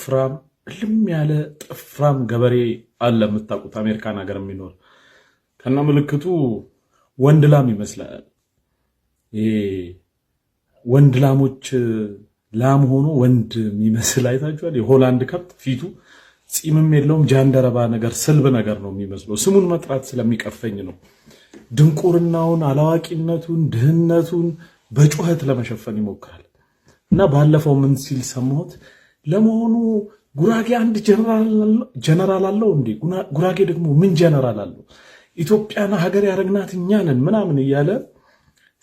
ወፍራም ልም ያለ ጥፍራም ገበሬ አለ የምታውቁት አሜሪካን ሀገር የሚኖር ከና ምልክቱ ወንድ ላም ይመስላል። ይሄ ወንድ ላሞች ላም ሆኖ ወንድ የሚመስል አይታችኋል? የሆላንድ ከብት ፊቱ ፂምም የለውም ጃንደረባ ነገር ስልብ ነገር ነው የሚመስለው። ስሙን መጥራት ስለሚቀፈኝ ነው። ድንቁርናውን፣ አላዋቂነቱን፣ ድህነቱን በጩኸት ለመሸፈን ይሞክራል። እና ባለፈው ምን ሲል ሰማሁት? ለመሆኑ ጉራጌ አንድ ጀነራል አለው እንዴ? ጉራጌ ደግሞ ምን ጀነራል አለው? ኢትዮጵያን ሀገር ያረግናት እኛ ነን ምናምን እያለ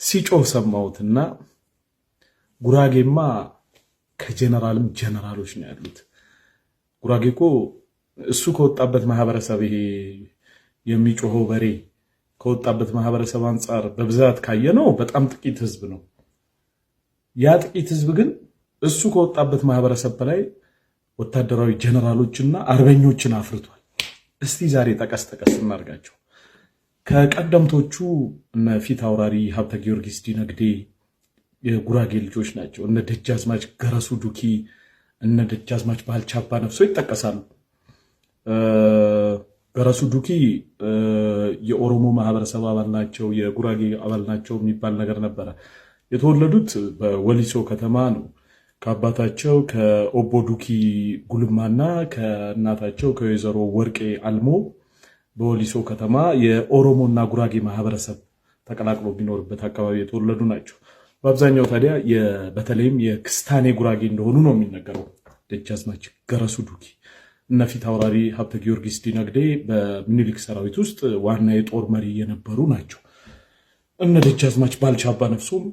ሲጮህ ሰማሁትና ጉራጌማ ከጀነራልም ጀነራሎች ነው ያሉት። ጉራጌ እኮ እሱ ከወጣበት ማህበረሰብ ይሄ የሚጮኸው በሬ ከወጣበት ማህበረሰብ አንጻር በብዛት ካየነው በጣም ጥቂት ህዝብ ነው። ያ ጥቂት ህዝብ ግን እሱ ከወጣበት ማህበረሰብ በላይ ወታደራዊ ጀነራሎችና አርበኞችን አፍርቷል። እስቲ ዛሬ ጠቀስ እናርጋቸው። ከቀደምቶቹ እነ ፊት አውራሪ ሀብተ ጊዮርጊስ ዲነግዴ የጉራጌ ልጆች ናቸው። እነ ደጃዝማች ገረሱ ዱኪ፣ እነ ደጃዝማች ባልቻ አባ ነፍሶ ይጠቀሳሉ። ገረሱ ዱኪ የኦሮሞ ማህበረሰብ አባል ናቸው፣ የጉራጌ አባል ናቸው የሚባል ነገር ነበረ። የተወለዱት በወሊሶ ከተማ ነው። ከአባታቸው ከኦቦ ዱኪ ጉልማና ከእናታቸው ከወይዘሮ ወርቄ አልሞ በወሊሶ ከተማ የኦሮሞና ጉራጌ ማህበረሰብ ተቀላቅሎ የሚኖርበት አካባቢ የተወለዱ ናቸው። በአብዛኛው ታዲያ በተለይም የክስታኔ ጉራጌ እንደሆኑ ነው የሚነገረው። ደጃዝማች ገረሱ ዱኪ እነ ፊት አውራሪ ሀብተ ጊዮርጊስ ዲነግዴ በምኒልክ ሰራዊት ውስጥ ዋና የጦር መሪ የነበሩ ናቸው። እነ ደጃዝማች ባልቻ አባ ነፍሶም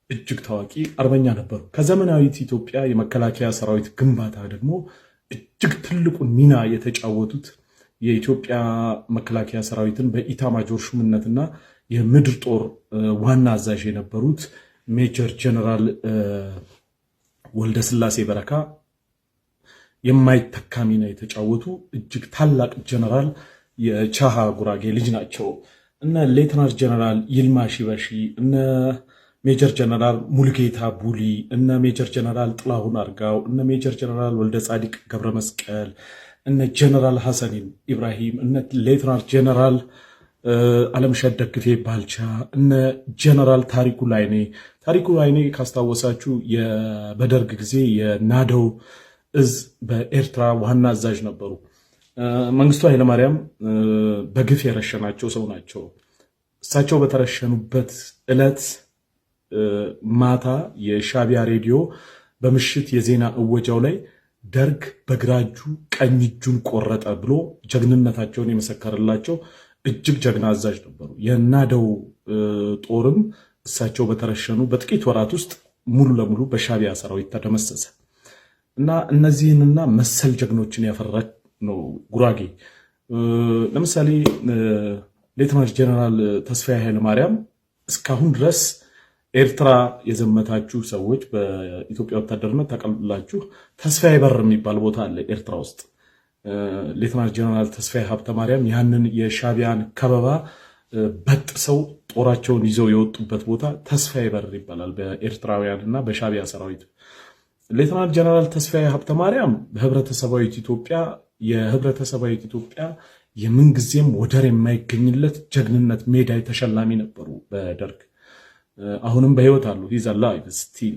እጅግ ታዋቂ አርበኛ ነበሩ። ከዘመናዊት ኢትዮጵያ የመከላከያ ሰራዊት ግንባታ ደግሞ እጅግ ትልቁን ሚና የተጫወቱት የኢትዮጵያ መከላከያ ሰራዊትን በኢታማጆር ሹምነትና የምድር ጦር ዋና አዛዥ የነበሩት ሜጀር ጀነራል ወልደ ስላሴ በረካ የማይተካ ሚና የተጫወቱ እጅግ ታላቅ ጀነራል የቻሃ ጉራጌ ልጅ ናቸው። እነ ሌተናንት ጀነራል ይልማ ሺበሺ፣ እነ ሜጀር ጀነራል ሙልጌታ ቡሊ፣ እነ ሜጀር ጀነራል ጥላሁን አርጋው፣ እነ ሜጀር ጀነራል ወልደ ጻዲቅ ገብረ መስቀል፣ እነ ጀነራል ሐሰን ኢብራሂም፣ እነ ሌተናንት ጀነራል አለምሸት ደግፌ ባልቻ፣ እነ ጀነራል ታሪኩ ላይኔ ካስታወሳችሁ በደርግ ጊዜ የናደው እዝ በኤርትራ ዋና አዛዥ ነበሩ። መንግስቱ ኃይለማርያም በግፍ የረሸናቸው ሰው ናቸው። እሳቸው በተረሸኑበት ዕለት ማታ የሻቢያ ሬዲዮ በምሽት የዜና እወጃው ላይ ደርግ በግራ እጁ ቀኝ እጁን ቆረጠ ብሎ ጀግንነታቸውን የመሰከረላቸው እጅግ ጀግና አዛዥ ነበሩ። የናደው ጦርም እሳቸው በተረሸኑ በጥቂት ወራት ውስጥ ሙሉ ለሙሉ በሻቢያ ሰራዊት ተደመሰሰ እና እነዚህንና መሰል ጀግኖችን ያፈራ ነው ጉራጌ። ለምሳሌ ሌተናንት ጀነራል ተስፋዬ ኃይለማርያም እስካሁን ድረስ ኤርትራ የዘመታችሁ ሰዎች በኢትዮጵያ ወታደርነት ተቀላችሁ ተስፋዬ በር የሚባል ቦታ አለ ኤርትራ ውስጥ። ሌተናንት ጀነራል ተስፋዬ ሀብተ ማርያም ያንን የሻቢያን ከበባ በጥሰው ጦራቸውን ይዘው የወጡበት ቦታ ተስፋዬ በር ይባላል በኤርትራውያን እና በሻቢያ ሰራዊት። ሌተናንት ጀነራል ተስፋዬ ሀብተ ማርያም በህብረተሰባዊት ኢትዮጵያ የምንጊዜም ወደር የማይገኝለት ጀግንነት ሜዳይ ተሸላሚ ነበሩ በደርግ። አሁንም በህይወት አሉ። ሂዛላ ስቲል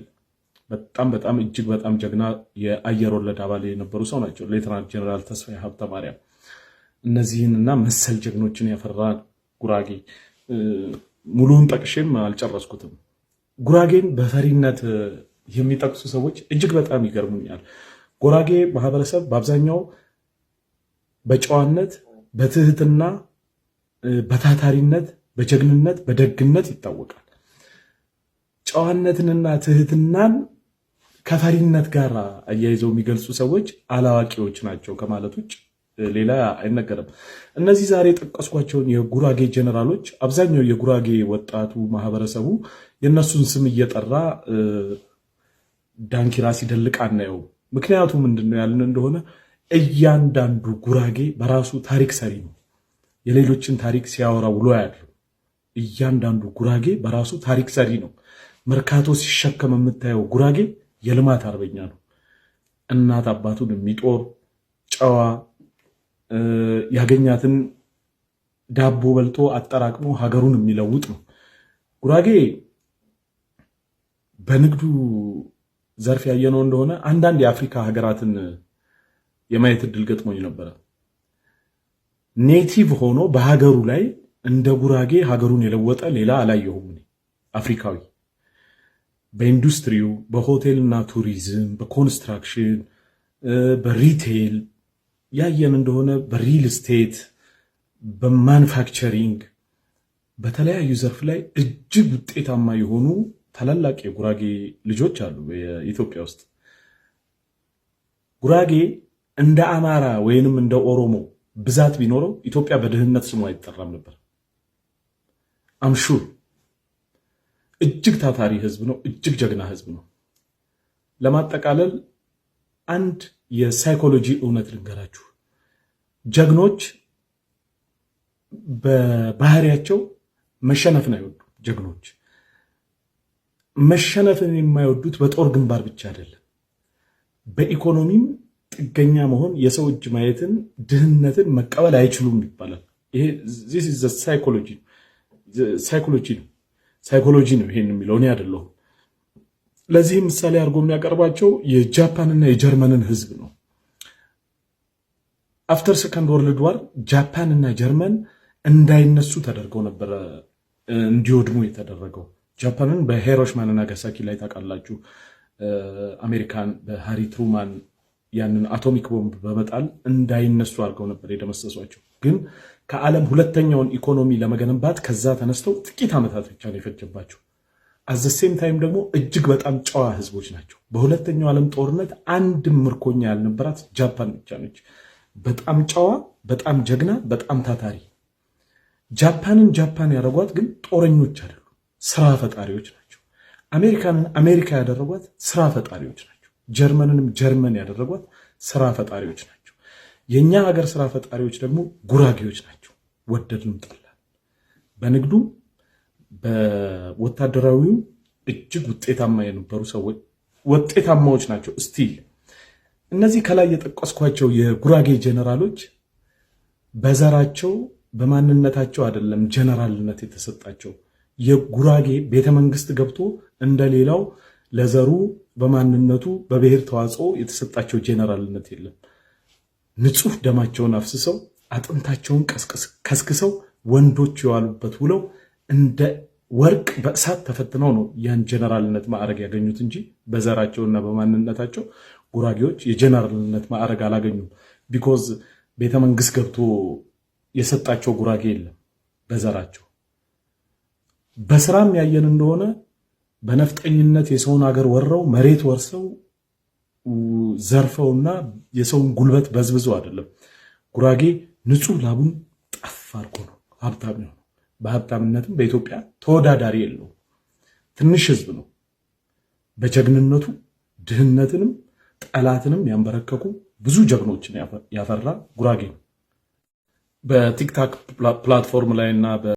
በጣም እጅግ በጣም ጀግና የአየር ወለድ አባል የነበሩ ሰው ናቸው ሌተናንት ጀነራል ተስፋዬ ሀብተ ማርያም። እነዚህንና መሰል ጀግኖችን ያፈራ ጉራጌ ሙሉውን ጠቅሼም አልጨረስኩትም። ጉራጌን በፈሪነት የሚጠቅሱ ሰዎች እጅግ በጣም ይገርሙኛል። ጉራጌ ማህበረሰብ በአብዛኛው በጨዋነት፣ በትህትና፣ በታታሪነት፣ በጀግንነት፣ በደግነት ይታወቃል። ጨዋነትንና ትህትናን ከፈሪነት ጋር አያይዘው የሚገልጹ ሰዎች አላዋቂዎች ናቸው ከማለት ውጭ ሌላ አይነገርም። እነዚህ ዛሬ የጠቀስኳቸውን የጉራጌ ጀነራሎች አብዛኛው የጉራጌ ወጣቱ ማህበረሰቡ የእነሱን ስም እየጠራ ዳንኪራ ሲደልቅ አናየው። ምክንያቱ ምንድነው ያልን እንደሆነ እያንዳንዱ ጉራጌ በራሱ ታሪክ ሰሪ ነው። የሌሎችን ታሪክ ሲያወራ ውሎ ያለው እያንዳንዱ ጉራጌ በራሱ ታሪክ ሰሪ ነው። መርካቶ ሲሸከም የምታየው ጉራጌ የልማት አርበኛ ነው። እናት አባቱን የሚጦር ጨዋ፣ ያገኛትን ዳቦ በልቶ አጠራቅሞ ሀገሩን የሚለውጥ ነው። ጉራጌ በንግዱ ዘርፍ ያየነው እንደሆነ አንዳንድ የአፍሪካ ሀገራትን የማየት እድል ገጥሞኝ ነበረ። ኔቲቭ ሆኖ በሀገሩ ላይ እንደ ጉራጌ ሀገሩን የለወጠ ሌላ አላየሁም። አፍሪካዊ በኢንዱስትሪው፣ በሆቴልና ቱሪዝም፣ በኮንስትራክሽን፣ በሪቴል ያየን እንደሆነ በሪል ስቴት፣ በማኑፋክቸሪንግ በተለያዩ ዘርፍ ላይ እጅግ ውጤታማ የሆኑ ታላላቅ የጉራጌ ልጆች አሉ በኢትዮጵያ ውስጥ። ጉራጌ እንደ አማራ ወይንም እንደ ኦሮሞ ብዛት ቢኖረው ኢትዮጵያ በድህነት ስሙ አይጠራም ነበር። አምሹር እጅግ ታታሪ ህዝብ ነው። እጅግ ጀግና ህዝብ ነው። ለማጠቃለል አንድ የሳይኮሎጂ እውነት ልንገራችሁ። ጀግኖች በባህሪያቸው መሸነፍን አይወዱም። ጀግኖች መሸነፍን የማይወዱት በጦር ግንባር ብቻ አይደለም፣ በኢኮኖሚም ጥገኛ መሆን፣ የሰው እጅ ማየትን፣ ድህነትን መቀበል አይችሉም ይባላል። ይሄ ሳይኮሎጂ ነው ይሄን የሚለው እኔ አይደለሁም። ለዚህም ምሳሌ አድርጎ የሚያቀርባቸው የጃፓንና የጀርመንን ህዝብ ነው። አፍተር ሰከንድ ወርልድ ዋር ጃፓንና ጀርመን እንዳይነሱ ተደርገው ነበረ እንዲወድሙ የተደረገው። ጃፓንን በሂሮሺማና ናጋሳኪ ላይ ታውቃላችሁ። አሜሪካን በሃሪ ትሩማን ያንን አቶሚክ ቦምብ በመጣል እንዳይነሱ አድርገው ነበር የደመሰሷቸው። ግን ከዓለም ሁለተኛውን ኢኮኖሚ ለመገንባት ከዛ ተነስተው ጥቂት ዓመታት ብቻ ነው የፈጀባቸው። አዘሴም ታይም ደግሞ እጅግ በጣም ጨዋ ህዝቦች ናቸው። በሁለተኛው ዓለም ጦርነት አንድም ምርኮኛ ያልነበራት ጃፓን ብቻ ነች። በጣም ጨዋ፣ በጣም ጀግና፣ በጣም ታታሪ። ጃፓንን ጃፓን ያደረጓት ግን ጦረኞች አይደሉም፣ ስራ ፈጣሪዎች ናቸው። አሜሪካንን አሜሪካ ያደረጓት ስራ ፈጣሪዎች ናቸው። ጀርመንንም ጀርመን ያደረጓት ስራ ፈጣሪዎች ናቸው። የኛ ሀገር ስራ ፈጣሪዎች ደግሞ ጉራጌዎች ናቸው። ወደድንም ጠላን፣ በንግዱም በወታደራዊው እጅግ ውጤታማ የነበሩ ሰዎች ውጤታማዎች ናቸው። ስቲል እነዚህ ከላይ የጠቀስኳቸው የጉራጌ ጀነራሎች በዘራቸው በማንነታቸው አይደለም ጀነራልነት የተሰጣቸው። የጉራጌ ቤተመንግስት ገብቶ እንደሌላው ለዘሩ በማንነቱ በብሔር ተዋጽኦ የተሰጣቸው ጀነራልነት የለም። ንጹህ ደማቸውን አፍስሰው አጥንታቸውን ከስክሰው ወንዶች የዋሉበት ውለው እንደ ወርቅ በእሳት ተፈትነው ነው ያን ጀነራልነት ማዕረግ ያገኙት እንጂ በዘራቸውና በማንነታቸው ጉራጌዎች የጀነራልነት ማዕረግ አላገኙም። ቢኮዝ ቤተመንግስት ገብቶ የሰጣቸው ጉራጌ የለም በዘራቸው። በስራም ያየን እንደሆነ በነፍጠኝነት የሰውን ሀገር ወረው መሬት ወርሰው ዘርፈውና የሰውን ጉልበት በዝብዘው አይደለም። ጉራጌ ንጹህ ላቡን ጠፍ አድርጎ ነው ሀብታም ነው። በሀብታምነትም በኢትዮጵያ ተወዳዳሪ የለው። ትንሽ ህዝብ ነው። በጀግንነቱ ድህነትንም ጠላትንም ያንበረከኩ ብዙ ጀግኖችን ያፈራ ጉራጌ ነው። በቲክታክ ፕላትፎርም ላይ እና